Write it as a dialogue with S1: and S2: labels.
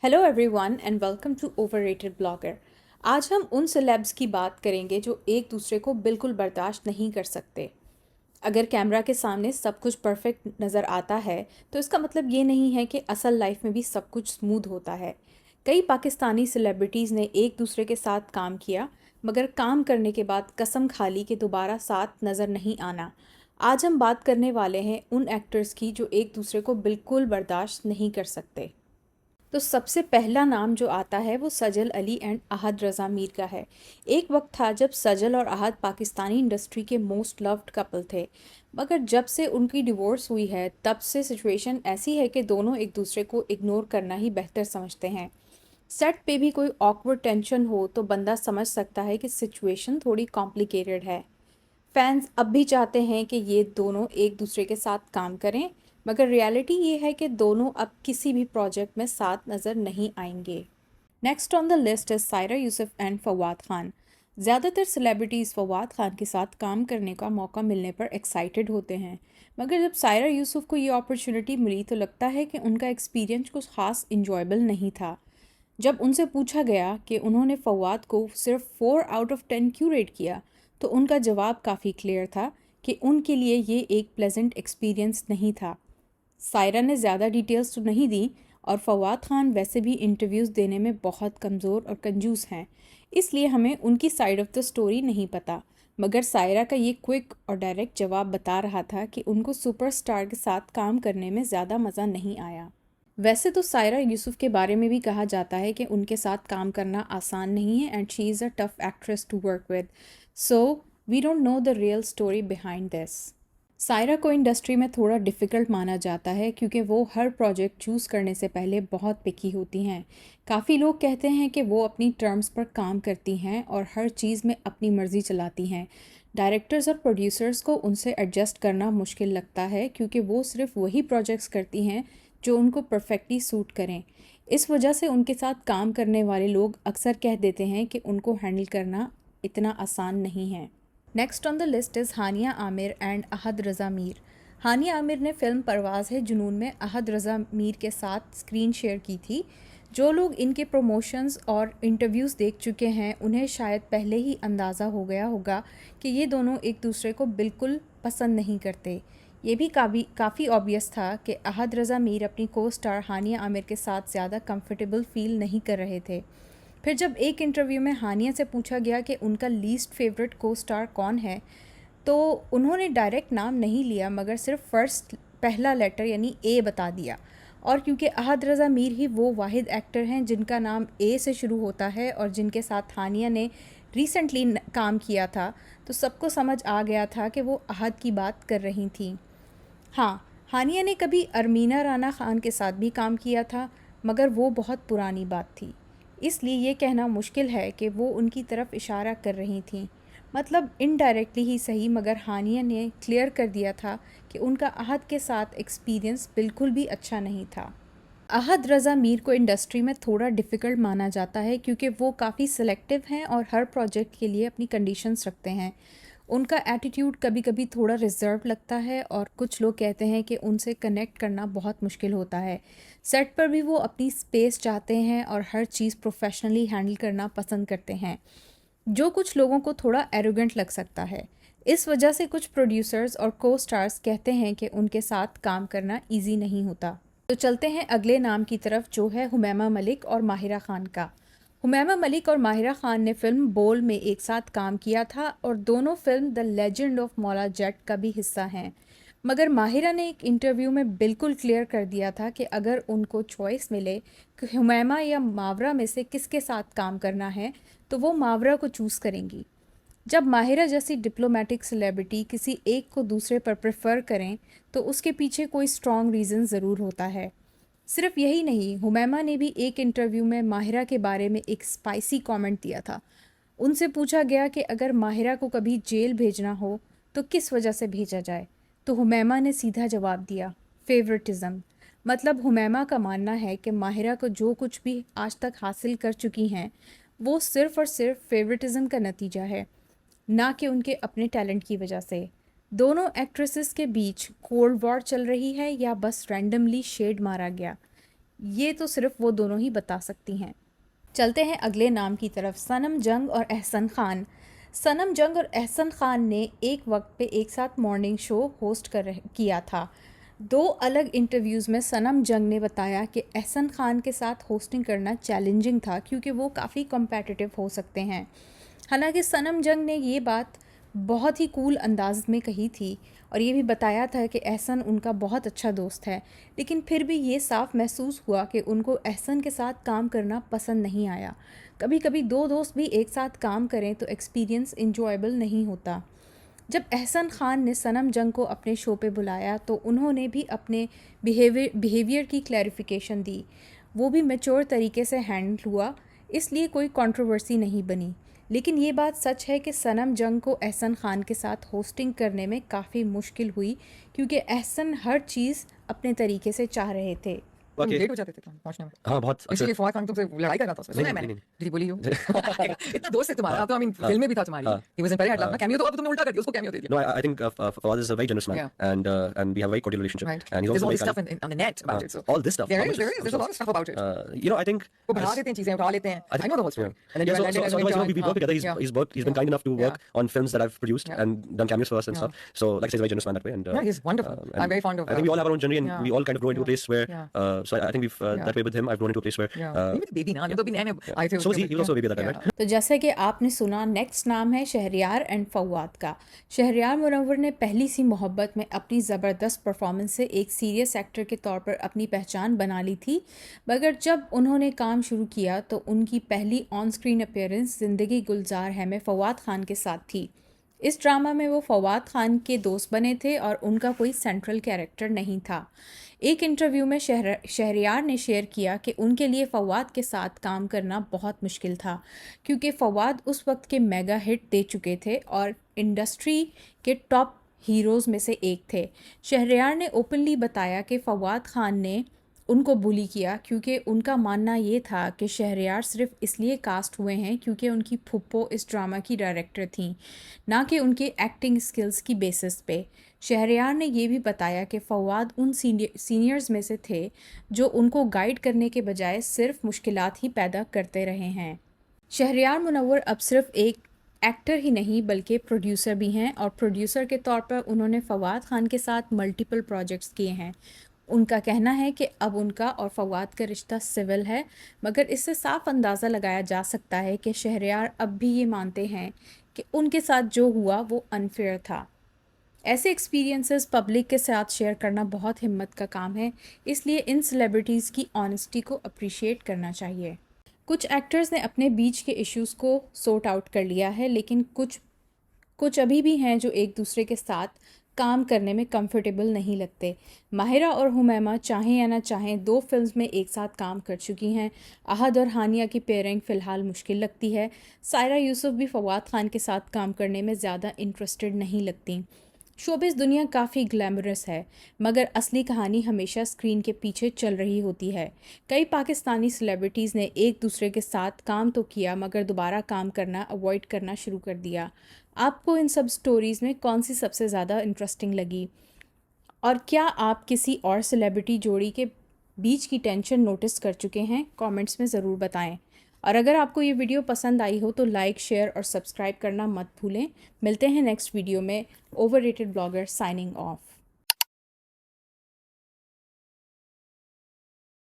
S1: Hello everyone and welcome to overrated blogger. आज हम उन सेलेब्स की बात करेंगे जो एक दूसरे को बिल्कुल बर्दाश्त नहीं कर सकते। अगर कैमरा के सामने सब कुछ परफेक्ट नज़र आता है तो इसका मतलब ये नहीं है कि असल लाइफ में भी सब कुछ स्मूथ होता है। कई पाकिस्तानी सेलिब्रिटीज़ ने एक दूसरे के साथ काम किया, मगर काम करने के बाद कसम खा ली कि दोबारा साथ नज़र नहीं आना। आज हम बात करने वाले हैं उन एक्टर्स की जो एक दूसरे को बिल्कुल बर्दाश्त नहीं कर सकते। तो सबसे पहला नाम जो आता है वो सजल अली एंड अहद रज़ा मीर का है। एक वक्त था जब सजल और अहद पाकिस्तानी इंडस्ट्री के मोस्ट लव्ड कपल थे, मगर जब से उनकी डिवोर्स हुई है तब से सिचुएशन ऐसी है कि दोनों एक दूसरे को इग्नोर करना ही बेहतर समझते हैं। सेट पे भी कोई ऑकवर्ड टेंशन हो तो बंदा समझ सकता है कि सिचुएशन थोड़ी कॉम्प्लिकेटेड है। फैंस अब भी चाहते हैं कि ये दोनों एक दूसरे के साथ काम करें, मगर रियलिटी ये है कि दोनों अब किसी भी प्रोजेक्ट में साथ नज़र नहीं आएंगे। नेक्स्ट ऑन द लिस्ट है सायरा यूसुफ एंड फवाद खान। ज़्यादातर सेलिब्रिटीज़ फवाद खान के साथ काम करने का मौका मिलने पर एक्साइटेड होते हैं, मगर जब सायरा यूसुफ को ये अपॉर्चुनिटी मिली तो लगता है कि उनका एक्सपीरियंस कुछ ख़ास इंजॉयबल नहीं था। जब उनसे पूछा गया कि उन्होंने फवाद को सिर्फ 4 आउट ऑफ 10 क्यों रेट किया, तो उनका जवाब काफ़ी क्लियर था कि उनके लिए ये एक प्लेजेंट एक्सपीरियंस नहीं था। सायरा ने ज़्यादा डिटेल्स तो नहीं दी, और फवाद खान वैसे भी इंटरव्यूज़ देने में बहुत कमज़ोर और कंजूस हैं, इसलिए हमें उनकी साइड ऑफ द स्टोरी नहीं पता। मगर सायरा का ये क्विक और डायरेक्ट जवाब बता रहा था कि उनको सुपरस्टार के साथ काम करने में ज़्यादा मज़ा नहीं आया। वैसे तो सायरा यूसुफ के बारे में भी कहा जाता है कि उनके साथ काम करना आसान नहीं है and she is a tough actress to work with, so we don't know the real story behind this. Saira को इंडस्ट्री में थोड़ा डिफ़िकल्ट माना जाता है क्योंकि वो हर प्रोजेक्ट चूज़ करने से पहले बहुत पिकी होती हैं। काफ़ी लोग कहते हैं कि वो अपनी टर्म्स पर काम करती हैं और हर चीज़ में अपनी मर्ज़ी चलाती हैं। डायरेक्टर्स और प्रोड्यूसर्स को उनसे एडजस्ट करना मुश्किल लगता है क्योंकि वो सिर्फ वही प्रोजेक्ट्स करती हैं जो उनको परफेक्टली सूट करें। इस वजह से उनके साथ काम करने वाले लोग अक्सर कह देते हैं कि उनको हैंडल करना इतना आसान नहीं है। Next on the list is Hania Aamir and Ahad Raza Mir. Hania Aamir ने फ़िल्म परवाज़ है जुनून में अहद रज़ा मीर के साथ स्क्रीन शेयर की थी। जो लोग इनके प्रमोशंस और इंटरव्यूज़ देख चुके हैं उन्हें शायद पहले ही अंदाज़ा हो गया होगा कि ये दोनों एक दूसरे को बिल्कुल पसंद नहीं करते। ये भी काफ़ी ऑब्वियस था कि अहद रज़ा मीर अपनी को स्टार हानिया आमिर के साथ ज़्यादा कंफर्टेबल फील नहीं कर रहे थे। फिर जब एक इंटरव्यू में हानिया से पूछा गया कि उनका लीस्ट फेवरेट को स्टार कौन है, तो उन्होंने डायरेक्ट नाम नहीं लिया मगर सिर्फ फर्स्ट पहला लेटर यानी ए बता दिया। और क्योंकि अहद रज़ा मीर ही वो वाहिद एक्टर हैं जिनका नाम ए से शुरू होता है और जिनके साथ हानिया ने रिसेंटली काम किया था, तो सबको समझ आ गया था कि वो अहद की बात कर रही थी। हाँ, हानिया ने कभी अरमीना राना खान के साथ भी काम किया था, मगर वो बहुत पुरानी बात थी, इसलिए ये कहना मुश्किल है कि वो उनकी तरफ इशारा कर रही थीं। मतलब इनडायरेक्टली ही सही, मगर हानिया ने क्लियर कर दिया था कि उनका अहद के साथ एक्सपीरियंस बिल्कुल भी अच्छा नहीं था। अहद रज़ा मीर को इंडस्ट्री में थोड़ा डिफ़िकल्ट माना जाता है क्योंकि वो काफ़ी सिलेक्टिव हैं और हर प्रोजेक्ट के लिए अपनी कंडीशंस रखते हैं। उनका एटीट्यूड कभी कभी थोड़ा रिजर्व लगता है और कुछ लोग कहते हैं कि उनसे कनेक्ट करना बहुत मुश्किल होता है। सेट पर भी वो अपनी स्पेस चाहते हैं और हर चीज़ प्रोफेशनली हैंडल करना पसंद करते हैं, जो कुछ लोगों को थोड़ा एरोगेंट लग सकता है। इस वजह से कुछ प्रोड्यूसर्स और को स्टार्स कहते हैं कि उनके साथ काम करना ईजी नहीं होता। तो चलते हैं अगले नाम की तरफ, जो है हुमैमा मलिक और माहिरा खान का। हुमैमा मलिक और माहिरा खान ने फिल्म बोल में एक साथ काम किया था और दोनों film the legend of Maula Jatt का भी हिस्सा हैं। मगर माहिरा ने एक इंटरव्यू में बिल्कुल क्लियर कर दिया था कि अगर उनको चॉइस मिले कि हुमैमा या मावरा में से किसके साथ काम करना है, तो वो मावरा को चूज़ करेंगी। जब माहिरा जैसी डिप्लोमेटिक सेलिब्रिटी किसी एक को दूसरे पर प्रेफर करें तो उसके पीछे कोई स्ट्रॉन्ग रीज़न ज़रूर होता है। सिर्फ यही नहीं, हुमैमा ने भी एक इंटरव्यू में माहिरा के बारे में एक स्पाइसी कमेंट दिया था। उनसे पूछा गया कि अगर माहिरा को कभी जेल भेजना हो तो किस वजह से भेजा जाए, तो हुमैमा ने सीधा जवाब दिया, फेवरेटिज़म। मतलब हुमैमा का मानना है कि माहिरा को जो कुछ भी आज तक हासिल कर चुकी हैं वो सिर्फ़ और सिर्फ फेवरेटिज़म का नतीजा है, ना कि उनके अपने टैलेंट की वजह से। दोनों एक्ट्रेसेस के बीच कोल्ड वॉर चल रही है या बस रैंडमली शेड मारा गया, ये तो सिर्फ वो दोनों ही बता सकती हैं। चलते हैं अगले नाम की तरफ, सनम जंग और एहसन खान। सनम जंग और एहसन खान ने एक वक्त पे एक साथ मॉर्निंग शो होस्ट किया था। दो अलग इंटरव्यूज़ में सनम जंग ने बताया कि एहसन खान के साथ होस्टिंग करना चैलेंजिंग था क्योंकि वो काफ़ी कॉम्पिटिटिव हो सकते हैं। हालांकि सनम जंग ने ये बात बहुत ही कूल अंदाज में कही थी और ये भी बताया था कि एहसन उनका बहुत अच्छा दोस्त है, लेकिन फिर भी ये साफ महसूस हुआ कि उनको एहसन के साथ काम करना पसंद नहीं आया। कभी कभी दो दोस्त भी एक साथ काम करें तो एक्सपीरियंस इंजॉयबल नहीं होता। जब एहसन खान ने सनम जंग को अपने शो पे बुलाया तो उन्होंने भी अपने बिहेवियर की क्लैरिफिकेशन दी। वो भी मैच्योर तरीके से हैंडल हुआ, इसलिए कोई कंट्रोवर्सी नहीं बनी। लेकिन ये बात सच है कि सनम जंग को एहसन खान के साथ होस्टिंग करने में काफ़ी मुश्किल हुई क्योंकि एहसन हर चीज़ अपने तरीके से चाह रहे थे।
S2: तुम
S3: ओके।
S2: लेट हो जाते थे क्या पहुंचने में?
S3: हाँ, बहुत अक्सर।
S2: इसीलिए फवाद खान तुमसे लड़ाई कर रहा था उसमें, सुना है
S3: नहीं,
S2: मैंने।
S3: नहीं,
S2: Did he bully you?
S3: नहीं।
S2: इतना दोस्त है तुम्हारा,
S3: हाँ,
S2: अब तो I mean
S3: हाँ,
S2: फिल्म में भी था तुम्हारी।
S3: हाँ,
S2: He was in Peri Headlamp ना,
S3: हाँ।
S2: cameo तो अब तुमने उल्टा कर दिया, उसको cameo दे दिया।
S3: No, I think Fawaz is a very generous man,
S2: Yeah.
S3: and we have a very cordial relationship.
S2: Right.
S3: And he's
S2: There's
S3: also
S2: all
S3: very
S2: this stuff
S3: kind.
S2: on the net about it. So
S3: All this stuff.
S2: there
S3: how
S2: is,
S3: much
S2: there is. There's a lot of stuff about it.
S3: I think.
S2: वो बढ़ा देते हैं चीजें, उठा लेते हैं.
S3: I
S2: I know the whole story.
S3: Yeah.
S2: And then
S3: Yeah,
S2: you
S3: so
S2: landed
S3: otherwise,
S2: and
S3: we work together.
S2: yeah.
S3: He's been kind enough to work on films that I've produced
S2: Yeah.
S3: and done cameos for us and
S2: Yeah.
S3: stuff. So, like I say, he's a very generous man that way. And
S2: Yeah, he's wonderful.
S3: and
S2: I'm very fond of.
S3: I think we all have our own journey, and
S2: Yeah.
S3: we all kind of grow into a place where.
S2: Yeah.
S3: So I think we've
S2: Yeah.
S3: that way with him. I've grown into a place where.
S2: Yeah. Even the baby ना, जब तो भी नए नए आए थे.
S3: So was he. He was also a baby at that time,
S2: Yeah.
S3: right?
S1: तो जैसे कि आपने सुना, नेक्स्ट नाम है शहरयार एंड फवाद का। शहरयार मुनव्वर ने पहली सी मोहब्बत में अपनी ज़बरदस्त परफॉर्मेंस से एक सीरियस एक्टर के तौर पर अपनी पहचान बना ली थी, मगर जब उन्होंने काम शुरू किया तो उनकी पहली ऑन स्क्रीन अपीयरेंस ज़िंदगी गुलजार है में फवाद खान के साथ थी। इस ड्रामा में वो फवाद खान के दोस्त बने थे और उनका कोई सेंट्रल कैरेक्टर नहीं था। एक इंटरव्यू में शहरयार ने शेयर किया कि उनके लिए फवाद के साथ काम करना बहुत मुश्किल था क्योंकि फवाद उस वक्त के मेगा हिट दे चुके थे और इंडस्ट्री के टॉप हीरोज़ में से एक थे। शहरयार ने ओपनली बताया कि फवाद खान ने उनको बुली किया क्योंकि उनका मानना ये था कि शहरयार सिर्फ इसलिए कास्ट हुए हैं क्योंकि उनकी फुप्पो इस ड्रामा की डायरेक्टर थीं, ना कि उनके एक्टिंग स्किल्स की बेसिस पे। शहरयार ने ये भी बताया कि फवाद उन सीनियर्स में से थे जो उनको गाइड करने के बजाय सिर्फ मुश्किलात ही पैदा करते रहे हैं। शहरयार मुनव्वर अब सिर्फ एक एक्टर ही नहीं बल्कि प्रोड्यूसर भी हैं और प्रोड्यूसर के तौर पर उन्होंने फवाद खान के साथ मल्टीपल प्रोजेक्ट्स किए हैं। उनका कहना है कि अब उनका और फवाद का रिश्ता सिविल है, मगर इससे साफ अंदाज़ा लगाया जा सकता है कि शहरयार अब भी ये मानते हैं कि उनके साथ जो हुआ वो अनफेयर था। ऐसे एक्सपीरियंसेस पब्लिक के साथ शेयर करना बहुत हिम्मत का काम है, इसलिए इन सेलिब्रिटीज़ की ऑनेस्टी को अप्रिशिएट करना चाहिए। कुछ एक्टर्स ने अपने बीच के इश्यूज़ को सॉर्ट आउट कर लिया है, लेकिन कुछ अभी भी हैं जो एक दूसरे के साथ काम करने में कंफर्टेबल नहीं लगते। माहिरा और हुमैमा चाहें या ना चाहें 2 फिल्म्स में एक साथ काम कर चुकी हैं। अहद और हानिया की पेयरिंग फ़िलहाल मुश्किल लगती है। सायरा यूसुफ भी फवाद खान के साथ काम करने में ज़्यादा इंटरेस्टेड नहीं लगती। शोबिज़ दुनिया काफ़ी ग्लैमरस है, मगर असली कहानी हमेशा स्क्रीन के पीछे चल रही होती है। कई पाकिस्तानी सेलिब्रिटीज़ ने एक दूसरे के साथ काम तो किया मगर दोबारा काम करना अवॉइड करना शुरू कर दिया। आपको इन सब स्टोरीज़ में कौन सी सबसे ज़्यादा इंटरेस्टिंग लगी? और क्या आप किसी और सेलिब्रिटी जोड़ी के बीच की टेंशन नोटिस कर चुके हैं? कमेंट्स में ज़रूर बताएं। और अगर आपको ये वीडियो पसंद आई हो तो लाइक, शेयर और सब्सक्राइब करना मत भूलें। मिलते हैं नेक्स्ट वीडियो में। Overrated blogger signing off.